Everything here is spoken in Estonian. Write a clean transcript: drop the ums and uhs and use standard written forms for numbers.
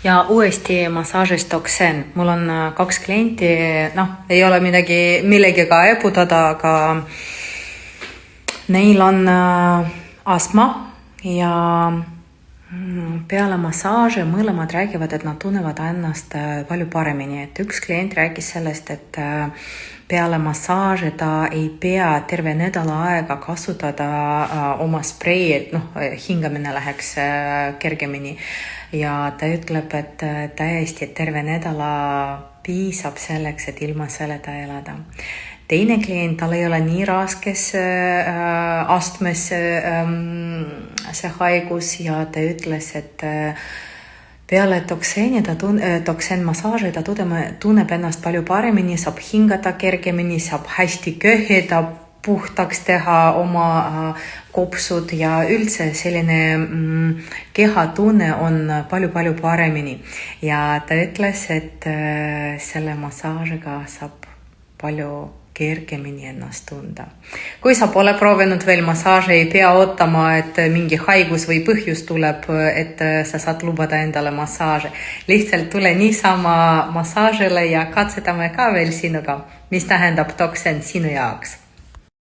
Ja uuesti massaažist Doksen. Mul on 2 klienti, ei ole millegagi eputada, aga neil on astma ja peale massaaže mõlemad räägivad, et nad tunnevad ennast palju paremini. Et üks klient rääkis sellest, et peale massaaže ta ei pea terve nädala aega kasutada oma sprei, et hingamine läheks kergemini. Ja ta ütleb, et täiesti terve nädala piisab selleks, et ilma selleta elada. Teine klient, tal ei ole nii raskes astmes see haigus ja ta ütles, et peale Doksen massaaži ta tunneb ennast palju paremini, saab hingata kergemini, saab hästi köhida, puhtaks teha oma kopsud ja üldse selline kehatunne on palju paremini. Ja ta ütles, et selle massaažiga saab palju kergemini ennast tunda. Kui sa pole proovinud veel massaaži, ei pea ootama, et mingi haigus või põhjus tuleb, et sa saad lubada endale massaaži. Lihtsalt tule niisama massaažile ja katsetame ka veel sinuga, mis tähendab Doksen sinu jaoks.